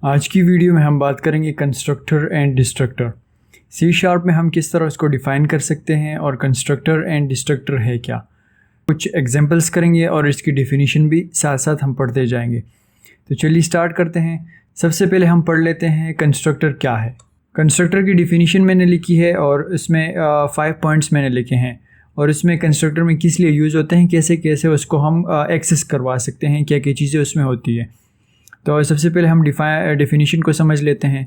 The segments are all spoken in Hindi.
आज की वीडियो में हम बात करेंगे कंस्ट्रक्टर एंड डिस्ट्रक्टर। C# में हम किस तरह उसको डिफ़ाइन कर सकते हैं और कंस्ट्रक्टर एंड डिस्ट्रक्टर है क्या। कुछ एग्जांपल्स करेंगे और इसकी डेफिनेशन भी साथ साथ हम पढ़ते जाएंगे। तो चलिए स्टार्ट करते हैं। सबसे पहले हम पढ़ लेते हैं कंस्ट्रक्टर क्या है। कंस्ट्रक्टर की डेफिनेशन मैंने लिखी है और इसमें 5 पॉइंट्स मैंने लिखे हैं और इसमें कंस्ट्रक्टर में किस लिए यूज़ होते हैं, कैसे कैसे उसको हम एक्सेस करवा सकते हैं, क्या क्या चीज़ें उसमें होती है। तो सबसे पहले हम डेफिनेशन को समझ लेते हैं।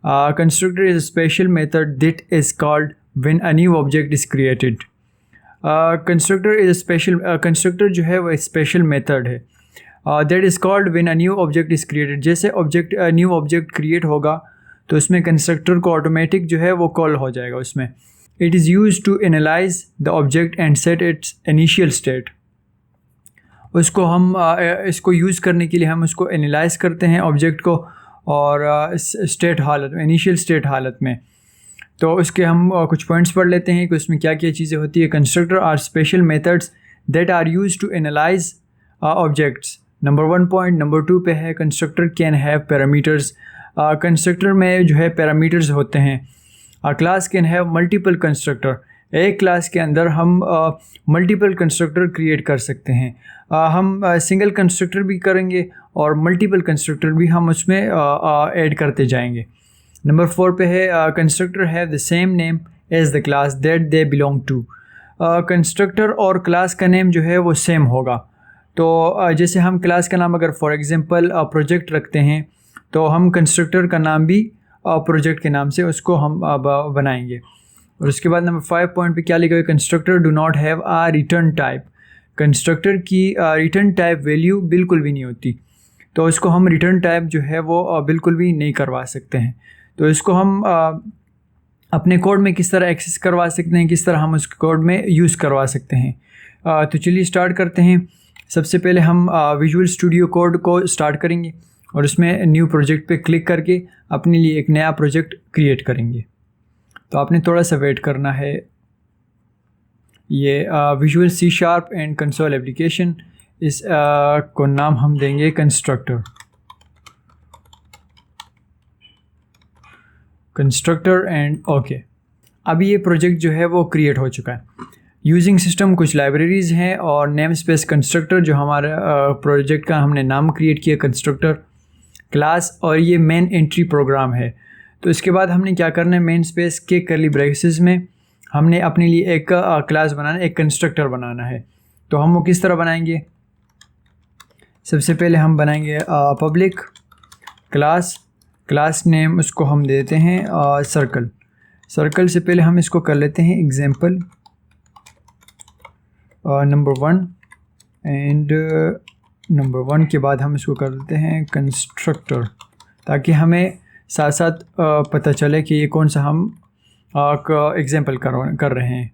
Constructor is a special method that is called when a new object is created. Constructor जो है वो स्पेशल मेथड है that is called when a new object is created. जैसे न्यू ऑब्जेक्ट क्रिएट होगा तो उसमें कंस्ट्रक्टर को ऑटोमेटिक जो है वो कॉल हो जाएगा उसमें। It is use to analyse the object and set its initial state. उसको हम इसको यूज़ करने के लिए हम उसको एनालाइज करते हैं ऑब्जेक्ट को और स्टेट हालत में, इनिशियल स्टेट हालत में। तो उसके हम कुछ पॉइंट्स पढ़ लेते हैं कि उसमें क्या क्या चीज़ें होती है। Constructor are special methods that are use to analyse objects. Number 1 point. Number 2 पे है constructor can have parameters. Constructor में जो है पैरामीटर्स होते हैं। Class can have multiple constructor. एक क्लास के अंदर हम मल्टीपल कंस्ट्रक्टर क्रिएट कर सकते हैं। हम सिंगल कंस्ट्रक्टर भी करेंगे और मल्टीपल कंस्ट्रक्टर भी हम उसमें ऐड करते जाएंगे। नंबर 4 पे है constructor have the same name as the class that they belong to. Constructor और क्लास का नेम जो है वो सेम होगा। तो जैसे हम क्लास का नाम अगर फॉर एग्जांपल प्रोजेक्ट रखते हैं तो हम कंस्ट्रक्टर का नाम भी प्रोजेक्ट के नाम से उसको हम बनाएंगे। और उसके बाद नंबर 5 पॉइंट पे क्या लिखा है, constructor do not have a return type. Constructor की रिटर्न टाइप वैल्यू बिल्कुल भी नहीं होती, तो इसको हम रिटर्न टाइप जो है वो बिल्कुल भी नहीं करवा सकते हैं। तो इसको हम अपने कोड में किस तरह एक्सेस करवा सकते हैं, किस तरह हम उस कोड में यूज़ करवा सकते हैं। तो चलिए स्टार्ट करते हैं। सबसे पहले हम विजुअल स्टूडियो कोड को स्टार्ट करेंगे और उसमें न्यू प्रोजेक्ट पे क्लिक करके अपने लिए एक नया प्रोजेक्ट क्रिएट करेंगे। तो आपने थोड़ा सा वेट करना है। ये visual C# and console application, इस को नाम हम देंगे कंस्ट्रक्टर एंड ओके। अभी ये प्रोजेक्ट जो है वो क्रिएट हो चुका है। यूजिंग सिस्टम कुछ लाइब्रेरीज़ हैं और नेम स्पेस कंस्ट्रक्टर जो हमारा प्रोजेक्ट का हमने नाम क्रिएट किया कंस्ट्रक्टर, क्लास और ये मेन एंट्री प्रोग्राम है। तो इसके बाद हमने क्या करना है, मेन स्पेस के कर्ली ब्रेसेस में हमने अपने लिए एक क्लास बनाना, एक कंस्ट्रक्टर बनाना है। तो हम वो किस तरह बनाएंगे। सबसे पहले हम बनाएंगे पब्लिक क्लास नेम, उसको हम देते हैं सर्कल से पहले हम इसको कर लेते हैं एग्जाम्पल नंबर 1 एंड नंबर 1 के बाद हम इसको कर देते हैं कंस्ट्रक्टर, ताकि हमें साथ साथ पता चले कि ये कौन सा हम एग्जाम्पल कर रहे हैं।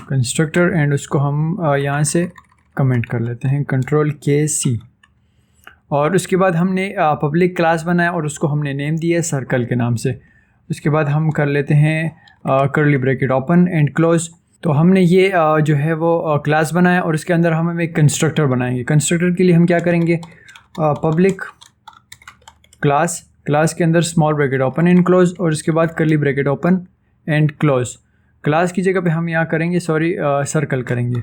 कंस्ट्रक्टर एंड उसको हम यहाँ से कमेंट कर लेते हैं Ctrl+K+C। और उसके बाद हमने पब्लिक क्लास बनाया और उसको हमने नेम दिया सर्कल के नाम से। उसके बाद हम कर लेते हैं curly bracket open and close. तो हमने ये जो है वो क्लास बनाया और उसके अंदर हम एक कंस्ट्रक्टर बनाएंगे। कंस्ट्रक्टर के लिए हम क्या करेंगे, पब्लिक क्लास के अंदर small bracket open and close और उसके बाद curly bracket open and close. Class की जगह पे हम यहाँ करेंगे सर्कल करेंगे,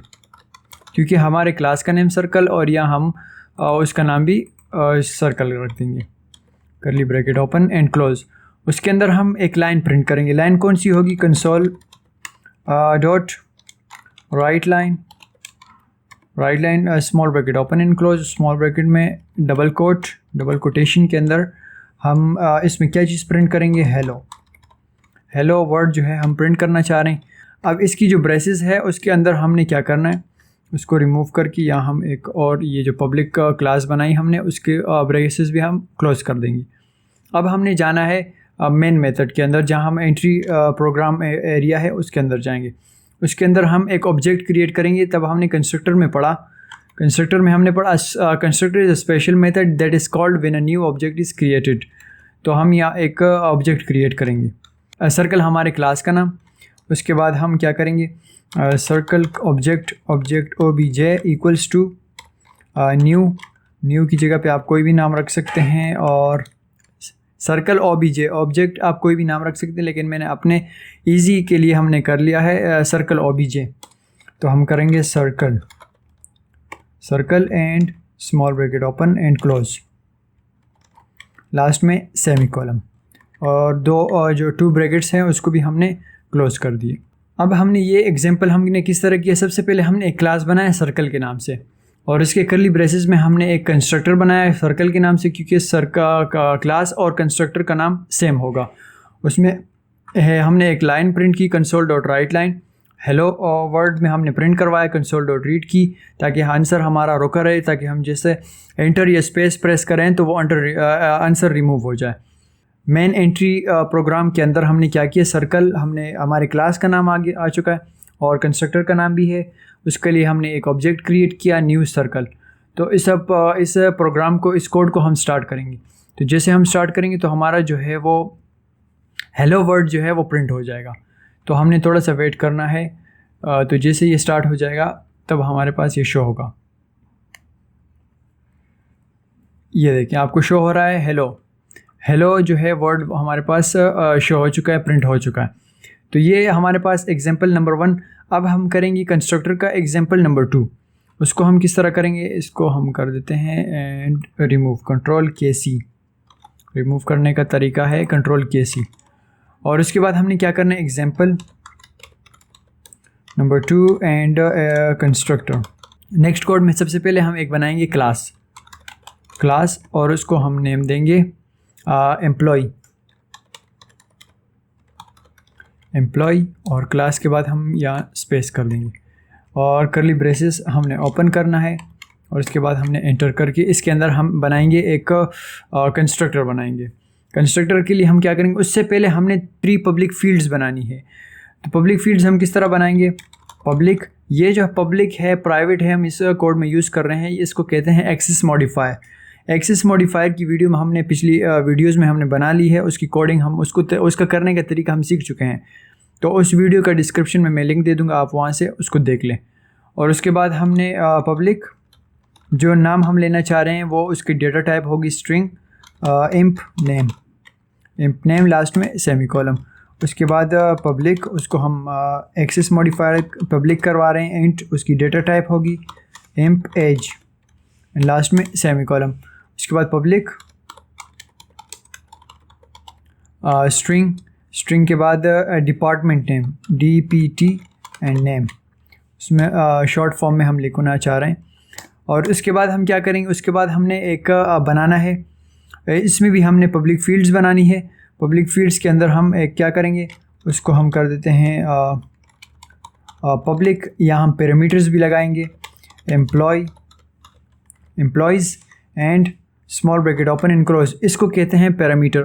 क्योंकि हमारे क्लास का नेम सर्कल और यहाँ हम उसका नाम भी सर्कल रख देंगे। Curly bracket open and close. उसके अंदर हम एक लाइन प्रिंट करेंगे। लाइन कौन सी होगी, console dot write line small bracket open and close, small bracket में डबल कोटेशन के अंदर हम इसमें क्या चीज़ प्रिंट करेंगे, हेलो वर्ड जो है हम प्रिंट करना चाह रहे हैं। अब इसकी जो ब्रेसेस है उसके अंदर हमने क्या करना है, उसको रिमूव करके यहाँ हम एक और ये जो पब्लिक का क्लास बनाई हमने उसके ब्रेसेस भी हम क्लोज कर देंगे। अब हमने जाना है मेन मेथड के अंदर, जहाँ हम एंट्री प्रोग्राम एरिया है उसके अंदर जाएंगे। उसके अंदर हम एक ऑब्जेक्ट क्रिएट करेंगे। तब हमने कंस्ट्रक्टर में पढ़ा constructor is a special method that is called when a new object is created. तो हम यहाँ एक ऑब्जेक्ट क्रिएट करेंगे। सर्कल हमारे क्लास का नाम। उसके बाद हम क्या करेंगे, circle object obj equals to new new की जगह पे आप कोई भी नाम रख सकते हैं, और सर्कल ओबीजे, ऑब्जेक्ट आप कोई भी नाम रख सकते हैं, लेकिन मैंने अपने इजी के लिए हमने कर लिया है सर्कल ओबीजे। तो हम करेंगे circle and small bracket open and close, last में सेमीकोलन, और दो जो 2 ब्रैकेट्स हैं उसको भी हमने क्लोज कर दिए। अब हमने ये एग्जांपल हमने किस तरह किया, सबसे पहले हमने एक क्लास बनाया सर्कल के नाम से, और इसके कर्ली ब्रेसेस में हमने एक कंस्ट्रक्टर बनाया है सर्कल के नाम से, क्योंकि सर्कल का क्लास और कंस्ट्रक्टर का नाम सेम होगा। उसमें हमने एक लाइन प्रिंट की console dot write line, hello word में हमने प्रिंट करवाया कंसोल डॉट रीड की, ताकि आंसर हमारा रुका रहे, ताकि हम जैसे एंटर या स्पेस प्रेस करें तो वो आंसर रिमूव हो जाए। मेन एंट्री प्रोग्राम के अंदर हमने क्या किया, सर्कल हमने हमारे क्लास का नाम आगे आ चुका है और कंस्ट्रक्टर का नाम भी है, उसके लिए हमने एक ऑब्जेक्ट क्रिएट किया न्यू सर्कल। तो इस प्रोग्राम को, इस कोड को हम स्टार्ट करेंगे। तो जैसे हम स्टार्ट करेंगे तो हमारा जो है वो हेलो वर्ड जो है वो प्रिंट हो जाएगा। तो हमने थोड़ा सा वेट करना है। तो जैसे ये स्टार्ट हो जाएगा तब हमारे पास ये शो होगा। ये देखिए आपको शो हो रहा है हेलो जो है वर्ड हमारे पास शो हो चुका है, प्रिंट हो चुका है। तो ये हमारे पास एग्जांपल नंबर 1। अब हम करेंगे कंस्ट्रक्टर का एग्जांपल नंबर 2। उसको हम किस तरह करेंगे, इसको हम कर देते हैं एंड रिमूव, Ctrl+K+C। रिमूव करने का तरीका है Ctrl+K+C। और उसके बाद हमने क्या करना है, example number 2 and constructor. Next code में सबसे पहले हम एक बनाएंगे क्लास, और उसको हम नेम देंगे एम्प्लॉय, और क्लास के बाद हम यहाँ स्पेस कर देंगे, और कर्ली ब्रेसेस हमने ओपन करना है, और इसके बाद हमने एंटर करके इसके अंदर हम बनाएंगे एक कंस्ट्रक्टर बनाएंगे। कंस्ट्रक्टर के लिए हम क्या करेंगे, उससे पहले हमने 3 पब्लिक फील्ड्स बनानी है। तो पब्लिक फील्ड्स हम किस तरह बनाएंगे, पब्लिक, ये जो पब्लिक है प्राइवेट है हम इस कोड में यूज़ कर रहे हैं, इसको कहते हैं एक्सेस मॉडिफायर। एक्सेस मॉडिफायर की वीडियो में हमने पिछली वीडियोस में हमने बना ली है, उसकी कोडिंग हम उसका करने का तरीका हम सीख चुके हैं। तो उस वीडियो का डिस्क्रिप्शन में मैं लिंक दे दूंगा, आप वहाँ से उसको देख लें। और उसके बाद हमने पब्लिक जो नाम हम लेना चाह रहे हैं वो उसकी डेटा टाइप होगी स्ट्रिंग इंप नेम, लास्ट में सेमीकोलन। उसके बाद पब्लिक, उसको हम एक्सेस मॉडिफायर पब्लिक करवा रहे हैं, इंट उसकी डेटा टाइप होगी इंप एज, लास्ट में सेमीकोलन। उसके बाद पब्लिक स्ट्रिंग के बाद department name DPT and name, उसमें शॉर्ट फॉर्म में हम लिखना चाह रहे हैं। और उसके बाद हम क्या करेंगे, उसके बाद हमने एक बनाना है, इसमें भी हमने पब्लिक फील्ड्स बनानी है। पब्लिक फील्ड्स के अंदर हम एक क्या करेंगे, उसको हम कर देते हैं पब्लिक, यहाँ हम पैरामीटर्स भी लगाएंगे, employees and small bracket open and close, इसको कहते हैं पैरामीटर।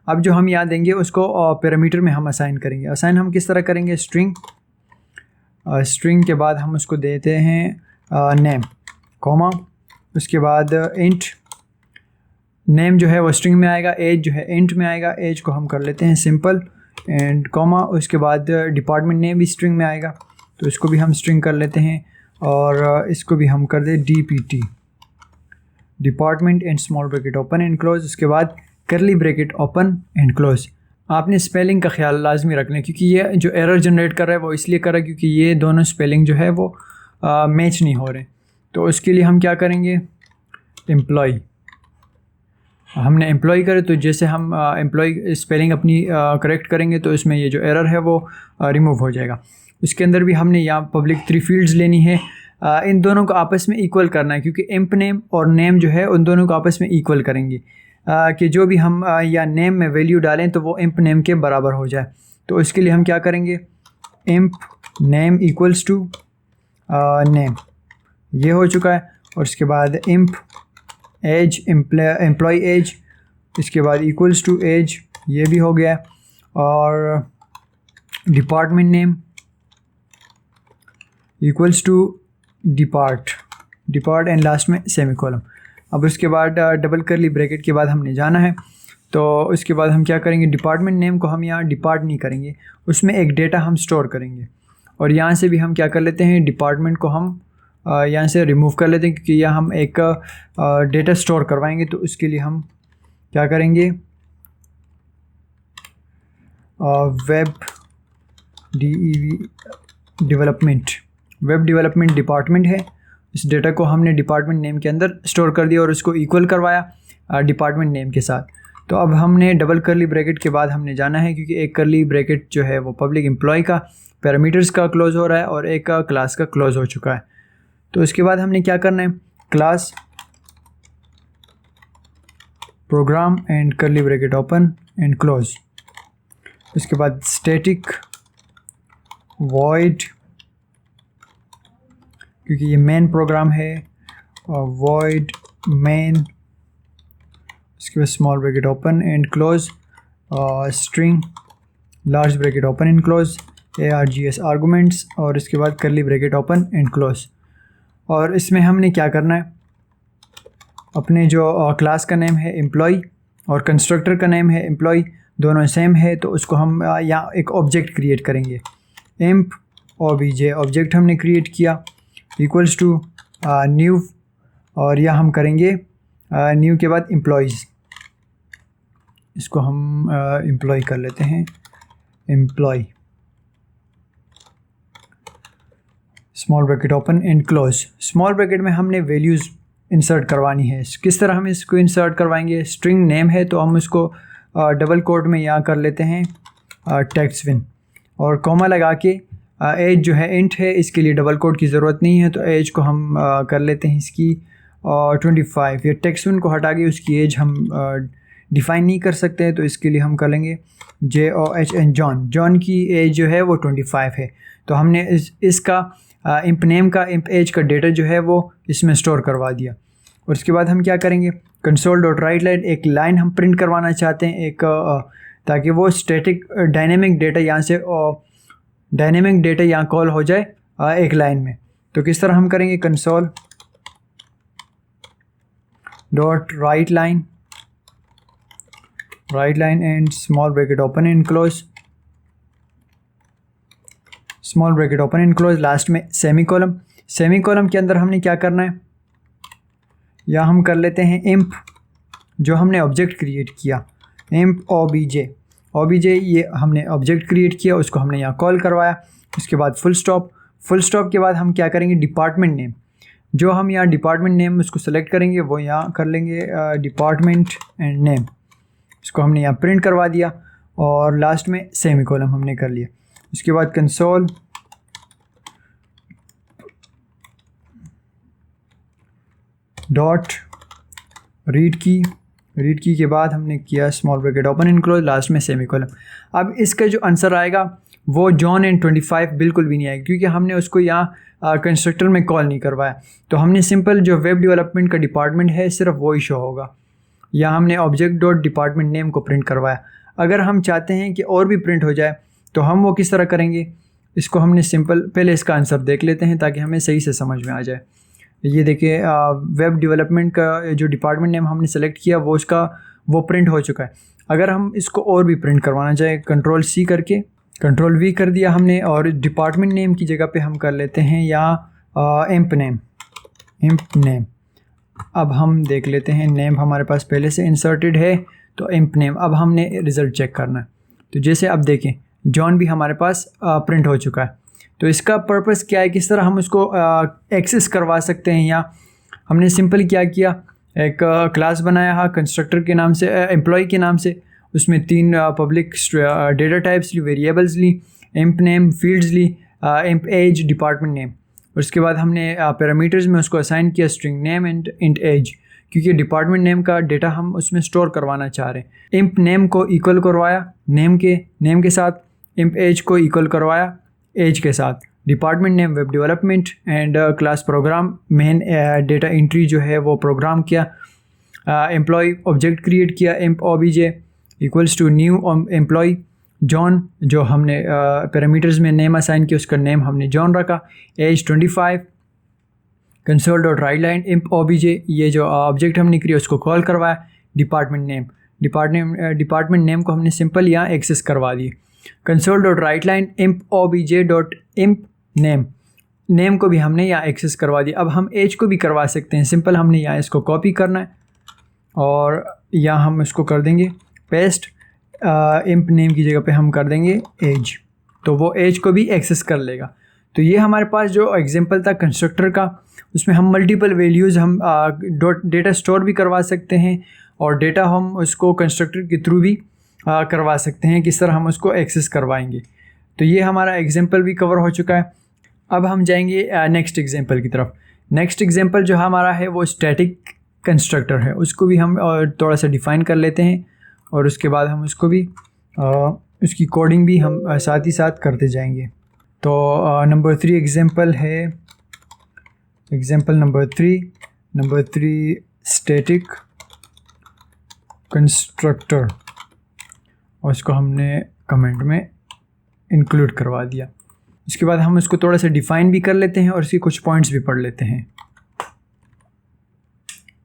अब जो हम यहाँ देंगे उसको पैरामीटर में हम असाइन करेंगे। असाइन हम किस तरह करेंगे, स्ट्रिंग के बाद हम उसको देते हैं नेम कॉमा, उसके बाद इंट, नेम जो है वो स्ट्रिंग में आएगा, एज जो है इंट में आएगा, एज को हम कर लेते हैं सिंपल एंड कॉमा, उसके बाद डिपार्टमेंट नेम भी स्ट्रिंग में आएगा तो इसको भी हम स्ट्रिंग कर लेते हैं, और इसको भी हम कर दें DPT, department and small bracket open and close, उसके बाद curly bracket open and close. आपने स्पेलिंग का ख्याल लाजमी रखना है, क्योंकि ये जो एरर जनरेट कर रहा है वो इसलिए कर रहा है क्योंकि ये दोनों स्पेलिंग जो है वो मैच नहीं हो रहे। तो उसके लिए हम क्या करेंगे, एम्प्लॉय, हमने एम्प्लॉय करे तो जैसे हम एम्प्लॉय स्पेलिंग अपनी करेक्ट करेंगे तो इसमें ये जो एरर है वो रिमूव हो जाएगा। उसके अंदर भी हमने यहाँ पब्लिक 3 फील्ड्स लेनी है, इन दोनों को आपस में इक्वल करना है, क्योंकि इंप नेम और नेम जो है उन दोनों को आपस में इक्वल करेंगे कि जो भी हम या नेम में वैल्यू डालें तो वो इंप नेम के बराबर हो जाए। तो इसके लिए हम क्या करेंगे, इंप नेम इक्वल्स टू नेम, ये हो चुका है। और उसके बाद इंप एज, एम्प्लॉय एज, इसके बाद इक्वल्स टू एज, ये भी हो गया। और department name equals to depart and last में सेमीकोलन। अब उसके बाद डबल कर्ली ब्रैकेट के बाद हमने जाना है। तो उसके बाद हम क्या करेंगे, डिपार्टमेंट नेम को हम यहाँ डिपार्ट नहीं करेंगे, उसमें एक डेटा हम स्टोर करेंगे। और यहाँ से भी हम क्या कर लेते हैं, डिपार्टमेंट को हम यहाँ से रिमूव कर लेते हैं, क्योंकि यहाँ हम एक डेटा स्टोर करवाएंगे। तो इसके लिए हम क्या करेंगे, वेब डेवलपमेंट डिपार्टमेंट है। इस डेटा को हमने डिपार्टमेंट नेम के अंदर स्टोर कर दिया और उसको इक्वल करवाया डिपार्टमेंट नेम के साथ। तो अब हमने डबल करली ब्रैकेट के बाद हमने जाना है, क्योंकि एक करली ब्रैकेट जो है वो पब्लिक एम्प्लॉय का पैरामीटर्स का क्लोज हो रहा है और एक का क्लास का क्लोज हो चुका है। तो इसके बाद हमने क्या करना है, class program and curly bracket open and close. उसके बाद स्टैटिक वॉइड, क्योंकि ये मेन प्रोग्राम है, वॉइड मेन। उसके बाद small bracket open and close, string large bracket open and close, args arguments, और इसके बाद करली ब्रैकेट ओपन एंड क्लोज। और इसमें हमने क्या करना है, अपने जो क्लास का नेम है एम्प्लॉय और कंस्ट्रक्टर का नेम है एम्प्लॉय, दोनों सेम है, तो उसको हम यहाँ एक ऑब्जेक्ट क्रिएट करेंगे। एम्प obj ऑब्जेक्ट हमने क्रिएट किया इक्वल्स टू न्यू, और यह हम करेंगे न्यू के बाद एम्प्लॉयज़। इसको हम एम्प्लॉय कर लेते हैं, employee small bracket open and close. Small bracket में हमने वैल्यूज़ इंसर्ट करवानी है। किस तरह हम इसको इंसर्ट करवाएंगे, स्ट्रिंग नेम है तो हम इसको डबल कोट में यहाँ कर लेते हैं टेक्स्टविन, और कॉमा लगा के एज जो है इंट है, इसके लिए डबल कोट की ज़रूरत नहीं है, तो एज को हम कर लेते हैं इसकी 25। ये टेक्स्टविन को हटा के उसकी एज हम डिफ़ाइन नहीं कर सकते हैं, तो इसके लिए हम कर लेंगे JOHN जॉन की एज जो है वो 25 है। तो हमने इसका इंप नेम का इंप एज का डेटा जो है वो इसमें स्टोर करवा दिया। और उसके बाद हम क्या करेंगे, console.writeLine एक लाइन हम प्रिंट करवाना चाहते हैं, एक ताकि वो स्टैटिक डायनेमिक डेटा यहाँ से डायनेमिक डेटा यहाँ कॉल हो जाए एक लाइन में। तो किस तरह हम करेंगे, console.writeLine and small bracket open and close, small bracket open and close, last में सेमी कॉलम। सेमी कॉलम के अंदर हमने क्या करना है, या हम कर लेते हैं इम्प जो हमने ऑब्जेक्ट क्रिएट किया, इम्प obj ये हमने ऑब्जेक्ट क्रिएट किया, उसको हमने यहाँ कॉल करवाया। उसके बाद फुल स्टॉप के बाद हम क्या करेंगे, डिपार्टमेंट नेम, जो हम यहाँ डिपार्टमेंट नेम उसको सेलेक्ट करेंगे वो यहाँ कर लेंगे डिपार्टमेंट एंड नेम, इसको हमने यहाँ प्रिंट करवा दिया, और लास्ट में सेमी कॉलम हमने कर लिया। उसके बाद कंसोल डॉट रीड की के बाद हमने किया small bracket open and close, last में सेमी कॉलम। अब इसका जो आंसर आएगा वो जॉन एंड 25 बिल्कुल भी नहीं आएगा, क्योंकि हमने उसको यहाँ कंस्ट्रक्टर में कॉल नहीं करवाया। तो हमने सिंपल जो वेब डेवलपमेंट का डिपार्टमेंट है सिर्फ वो ही शो होगा। यहाँ हमने ऑब्जेक्ट डॉट डिपार्टमेंट नेम को प्रिंट करवाया। अगर हम चाहते हैं कि और भी प्रिंट हो जाए तो हम वो किस तरह करेंगे, इसको हमने सिंपल पहले इसका आंसर देख लेते हैं ताकि हमें सही से समझ में आ जाए। ये देखिए वेब डेवलपमेंट का जो डिपार्टमेंट नेम हमने सेलेक्ट किया वो प्रिंट हो चुका है। अगर हम इसको और भी प्रिंट करवाना चाहें, कंट्रोल-C करके कंट्रोल-V कर दिया हमने, और डिपार्टमेंट नेम की जगह पे हम कर लेते हैं यहाँ एम्प नेम। अब हम देख लेते हैं, नेम हमारे पास पहले से इंसर्टेड है, तो एम्प नेम। अब हमने रिज़ल्ट चेक करना है, तो जैसे अब देखें जॉन भी हमारे पास प्रिंट हो चुका है। तो इसका पर्पस क्या है, किस तरह हम उसको एक्सेस करवा सकते हैं। यहाँ हमने सिंपल क्या किया, एक क्लास बनाया है कंस्ट्रक्टर के नाम से, एम्प्लॉय के नाम से, उसमें 3 पब्लिक डेटा टाइप्स ली, वेरिएबल्स ली, एम्प नेम, फील्ड्स ली, एम्प एज, डिपार्टमेंट नेम। उसके बाद हमने पैरामीटर्स में उसको असाइन किया string name and int age, क्योंकि डिपार्टमेंट नेम का डेटा हम उसमें स्टोर करवाना चाह रहे हैं। एम्प नेम को इक्वल करवाया नेम के साथ, एम्प एज को इक्वल करवाया एज के साथ, department name web development and class program main data entry जो है वो प्रोग्राम किया, एम्प्लॉय ऑब्जेक्ट क्रिएट किया, emp obj equals to new employee John, जो हमने पैरामीटर्स में नेम असाइन किया उसका नेम हमने जॉन रखा, एज 25, console.writeLine imp obj ये जो ऑब्जेक्ट हमने क्रिएट उसको कॉल करवाया, डिपार्टमेंट नेम को हमने सिंपल यहाँ एक्सेस करवा दी। console.writeLine imp obj.imp name name को भी हमने यहाँ एक्सेस करवा दिया। अब हम एज को भी करवा सकते हैं। सिंपल हमने यहाँ इसको कॉपी करना है और यहाँ हम इसको कर देंगे पेस्ट, इंप नेम की जगह पे हम कर देंगे एज, तो वो एज को भी एक्सेस कर लेगा। तो ये हमारे पास जो एग्जांपल था कंस्ट्रक्टर का, उसमें हम मल्टीपल वैल्यूज़ हम डेटा स्टोर भी करवा सकते हैं और डेटा हम उसको कंस्ट्रक्टर के थ्रू भी करवा सकते हैं, किस तरह हम उसको एक्सेस करवाएंगे। तो ये हमारा एग्जांपल भी कवर हो चुका है। अब हम जाएंगे नेक्स्ट एग्जांपल की तरफ। नेक्स्ट एग्जांपल जो हमारा है वो स्टैटिक कंस्ट्रक्टर है, उसको भी हम थोड़ा सा डिफ़ाइन कर लेते हैं और उसके बाद हम उसको भी उसकी कोडिंग भी हम साथ ही साथ करते जाएंगे। तो नंबर 3 एग्जांपल है, एग्जांपल नंबर 3 स्टैटिक कंस्ट्रक्टर, और इसको हमने कमेंट में इंक्लूड करवा दिया। इसके बाद हम इसको थोड़ा सा डिफ़ाइन भी कर लेते हैं और इसके कुछ पॉइंट्स भी पढ़ लेते हैं।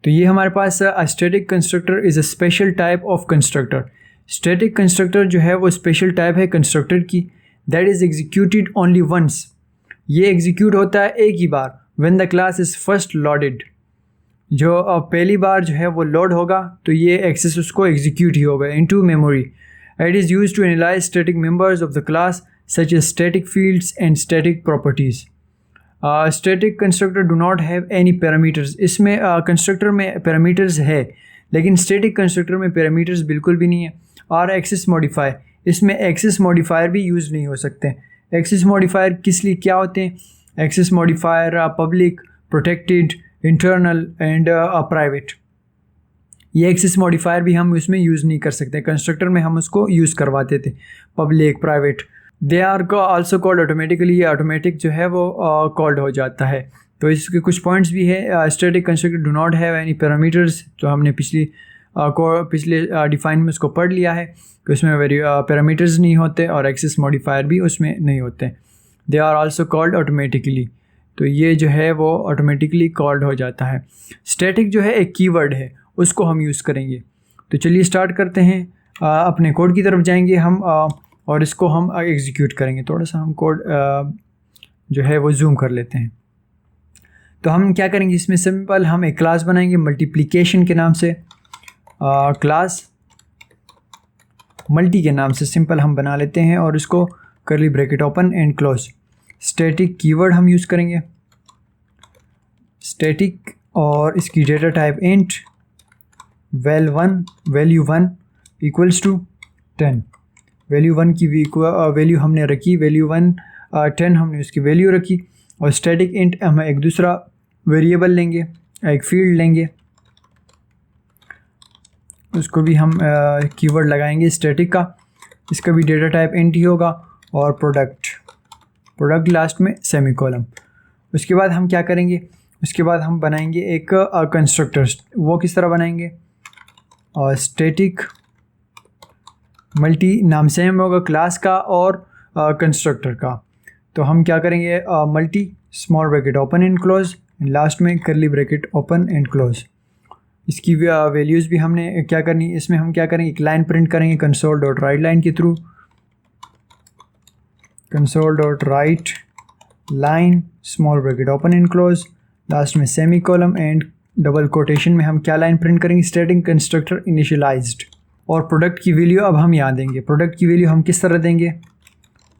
तो ये हमारे पास static constructor is a special type of constructor. Static constructor जो है वो स्पेशल टाइप है कंस्ट्रक्टर की, that is executed only once. ये एग्जीक्यूट होता है एक ही बार, when the class is first loaded. जो पहली बार जो है वो लोड होगा तो ये एक्सेस उसको एग्जीक्यूट ही होगा into memory. It is used to analyze static members of the class such as static fields and static properties. Static constructor do not have any parameters. इसमें कंस्ट्रक्टर में पैरामीटर्स है, लेकिन स्टैटिक कंस्ट्रक्टर में पैरामीटर्स बिल्कुल भी नहीं है। और एक्सेस मॉडिफायर, इसमें एक्सेस मॉडिफायर भी यूज़ नहीं हो सकते। एक्सेस मॉडिफायर किस लिए क्या होते हैं? Access modifier public, protected, internal and private. ये एक्सेस मॉडिफायर भी हम उसमें यूज़ नहीं कर सकते। कंस्ट्रक्टर में हम उसको यूज़ करवाते थे, public, private. They are also called automatically, ये ऑटोमेटिक जो है वो कॉल्ड हो जाता है। तो इसके कुछ पॉइंट्स भी है। Static constructor do not have any parameters, तो हमने पिछले डिफाइन में उसको पढ़ लिया है कि उसमें पैरामीटर्स नहीं होते और एक्सेस मॉडिफायर भी उसमें नहीं होते। They are also called automatically, तो ये जो है वो ऑटोमेटिकली कॉल्ड हो जाता है। स्टैटिक जो है एक कीवर्ड है, उसको हम यूज़ करेंगे। तो चलिए स्टार्ट करते हैं। अपने कोड की तरफ जाएंगे हम और इसको हम एग्जीक्यूट करेंगे। थोड़ा सा हम कोड जो है वो जूम कर लेते हैं। तो हम क्या करेंगे, इसमें सिंपल हम एक क्लास बनाएंगे मल्टीप्लिकेशन के नाम से। क्लास मल्टी के नाम से सिंपल हम बना लेते हैं और इसको curly bracket open and close. Static keyword हम यूज़ करेंगे, स्टैटिक, और इसकी data type int, value 1 equals to 10। Value 1 की वैल्यू हमने रखी, वैल्यू 1 10 हमने उसकी वैल्यू रखी। और स्टैटिक इंट हम एक दूसरा वेरिएबल लेंगे, एक फील्ड लेंगे, उसको भी हम कीवर्ड लगाएंगे स्टैटिक का। इसका भी डेटा टाइप इंट ही होगा। और प्रोडक्ट लास्ट में सेमीकोलन। उसके बाद हम क्या करेंगे, उसके बाद हम बनाएंगे एक कंस्ट्रक्टर। वो किस तरह बनाएंगे, और स्टैटिक मल्टी नाम सेम होगा क्लास का और कंस्ट्रक्टर का। तो हम क्या करेंगे, multi small bracket open and close, last में curly bracket open and close. इसकी वैल्यूज़ भी हमने क्या करनी, इसमें हम क्या करेंगे, एक लाइन प्रिंट करेंगे कंसोल डॉट राइट लाइन के थ्रू। Console dot write line small bracket open and close, last में semicolon and double quotation में हम क्या लाइन प्रिंट करेंगे, स्टैटिक कंस्ट्रक्टर इनिशियलाइज्ड। और प्रोडक्ट की वैल्यू अब हम यहाँ देंगे। प्रोडक्ट की वैल्यू हम किस तरह देंगे,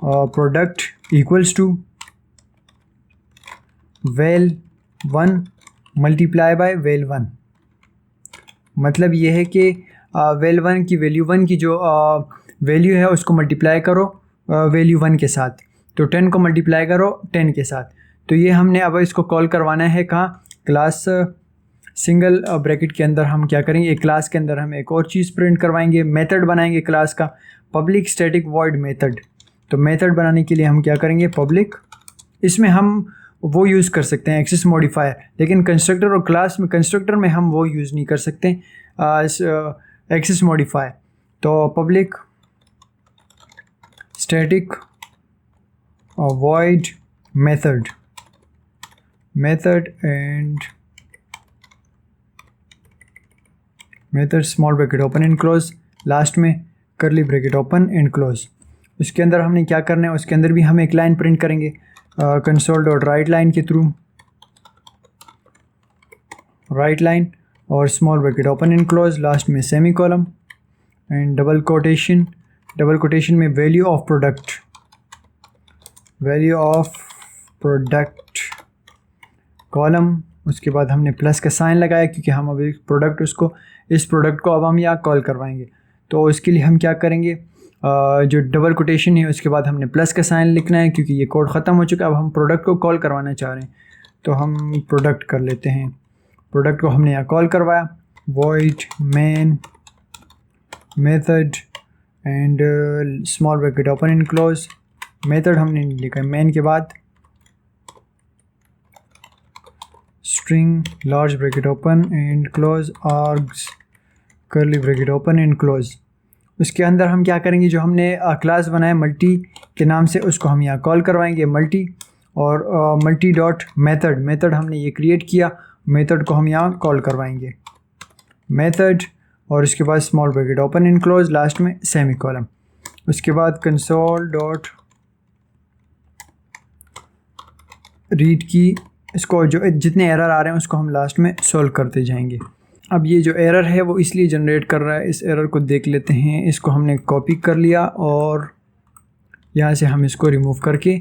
product equals to val 1 multiply by val 1। मतलब ये है कि वेल 1 की वैल्यू 1 की जो वैल्यू है उसको मल्टीप्लाई करो वैल्यू 1 के साथ, तो 10 को मल्टीप्लाई करो 10 के साथ। तो ये हमने अब इसको कॉल करवाना है कहाँ, क्लास सिंगल ब्रैकेट के अंदर हम क्या करेंगे, एक क्लास के अंदर हम एक और चीज़ प्रिंट करवाएंगे, मेथड बनाएंगे क्लास का, पब्लिक स्टैटिक वॉइड मेथड। तो मेथड बनाने के लिए हम क्या करेंगे, पब्लिक, इसमें हम वो यूज़ कर सकते हैं एक्सेस मॉडिफायर, लेकिन कंस्ट्रक्टर और क्लास में, कंस्ट्रक्टर में हम वो यूज़ नहीं कर सकते एक्सेस मॉडिफायर। तो public static void method and method small bracket open and close, last में curly bracket open and close. उसके अंदर हमने क्या करना है, उसके अंदर भी हम एक लाइन प्रिंट करेंगे, कंसोल डॉट राइट लाइन के थ्रू, राइट लाइन और small bracket open and close, last में semicolon and double quotation में वैल्यू ऑफ प्रोडक्ट कॉलम। उसके बाद हमने प्लस का साइन लगाया क्योंकि हम अभी इस प्रोडक्ट को अब हम यहाँ कॉल करवाएंगे। तो उसके लिए हम क्या करेंगे, जो डबल कोटेशन है उसके बाद हमने प्लस का साइन लिखना है क्योंकि ये कोड ख़त्म हो चुका है। अब हम प्रोडक्ट को कॉल करवाना चाह रहे हैं तो हम प्रोडक्ट कर लेते हैं। प्रोडक्ट को हमने यहाँ कॉल करवाया, void main method and small bracket open and close. Method हमने लिखा है मेन के बाद string large bracket open and close args curly bracket open and close. उसके अंदर हम क्या करेंगे, जो हमने क्लास बनाया मल्टी के नाम से उसको हम यहाँ कॉल करवाएंगे मल्टी, और मल्टी डॉट मेथड हमने ये क्रिएट किया, मेथड को हम यहाँ कॉल करवाएंगे मेथड, और उसके बाद small bracket open and close, last में सेमी कॉलम। उसके बाद कंसोल डॉट रीड की, इसको जो जितने एरर आ रहे हैं उसको हम लास्ट में सॉल्व करते जाएंगे। अब ये जो एरर है वो इसलिए जनरेट कर रहा है, इस एरर को देख लेते हैं। इसको हमने कॉपी कर लिया और यहाँ से हम इसको रिमूव करके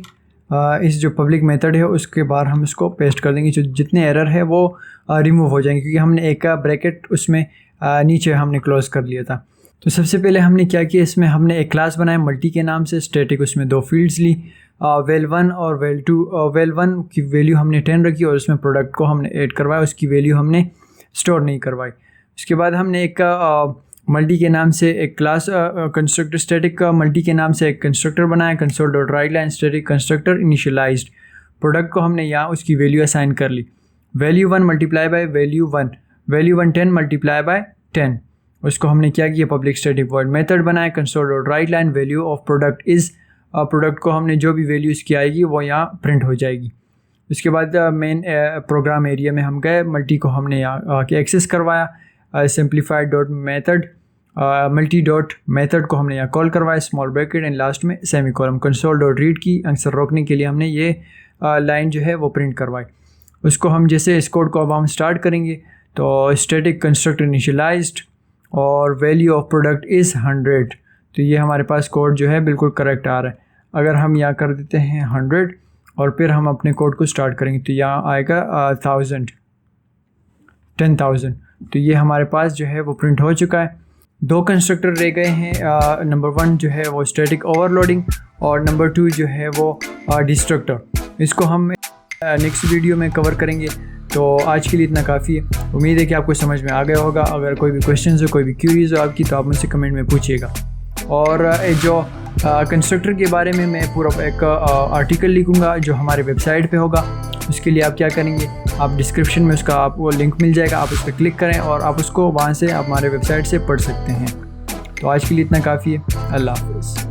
इस जो पब्लिक मेथड है उसके बाहर हम इसको पेस्ट कर देंगे। जो जितने एरर है वो रिमूव हो जाएंगे क्योंकि हमने एक ब्रैकेट उसमें नीचे हमने क्लोज कर लिया था। तो सबसे पहले हमने क्या किया, इसमें हमने एक क्लास बनाया मल्टी के नाम से, स्टैटिक, उसमें 2 फील्ड्स ली, वेल 1 और वेल 2। वेल 1 की वैल्यू हमने 10 रखी और उसमें प्रोडक्ट को हमने ऐड करवाया, उसकी वैल्यू हमने स्टोर नहीं करवाई। उसके बाद हमने एक मल्टी के नाम से एक क्लास कंस्ट्रक्टर, स्टैटिक मल्टी के नाम से एक कंस्ट्रक्टर बनाया, console dot write line static constructor initialised. Product को हमने यहाँ उसकी वैल्यू असाइन कर ली, value 1 multiply by value 1, value 1 10 multiply by 10। उसको हमने क्या किया, पब्लिक स्टैटिक वॉइड मेथड बनाया, console dot write line value of product is, product को हमने जो भी वैल्यू इसकी आएगी वो यहाँ प्रिंट हो जाएगी। उसके बाद मेन प्रोग्राम एरिया में हम गए, मल्टी को हमने यहाँ आके एक्सेस करवाया, simplified dot method multi dot method को हमने यहाँ कॉल करवाया, स्मॉल ब्रैकेट एंड लास्ट में semi column. Console dot read की आंसर रोकने के लिए हमने ये लाइन जो है वो प्रिंट करवाई। उसको हम जैसे इस कोड को अब हम स्टार्ट करेंगे तो स्टैटिक कंस्ट्रक्टर इनिशियलाइज्ड और वैल्यू ऑफ प्रोडक्ट इज़ 100। तो ये हमारे पास कोड जो है बिल्कुल करेक्ट आ रहा है। अगर हम यहाँ कर देते हैं 100 और फिर हम अपने कोड को स्टार्ट करेंगे तो यहाँ आएगा 1000 10,000। तो ये हमारे पास जो है वो प्रिंट हो चुका है। 2 कंस्ट्रक्टर रह गए हैं, नंबर 1 जो है वो स्टैटिक ओवरलोडिंग और नंबर 2 जो है वो डिस्ट्रक्टर। इसको हम नेक्स्ट वीडियो में कवर करेंगे। तो आज के लिए इतना काफ़ी है। उम्मीद है कि आपको समझ में आ गया होगा। अगर कोई भी क्वेश्चन हो, कोई भी क्यूरीज हो आपकी, तो आप मुझसे कमेंट में पूछिएगा। और जो कंस्ट्रक्टर के बारे में मैं पूरा एक आर्टिकल लिखूंगा जो हमारे वेबसाइट पे होगा। उसके लिए आप क्या करेंगे, आप डिस्क्रिप्शन में उसका आपको लिंक मिल जाएगा, आप उस पर क्लिक करें और आप उसको वहाँ से हमारे वेबसाइट से पढ़ सकते हैं। तो आज के लिए इतना काफ़ी है। अल्लाह हाफ़िज़।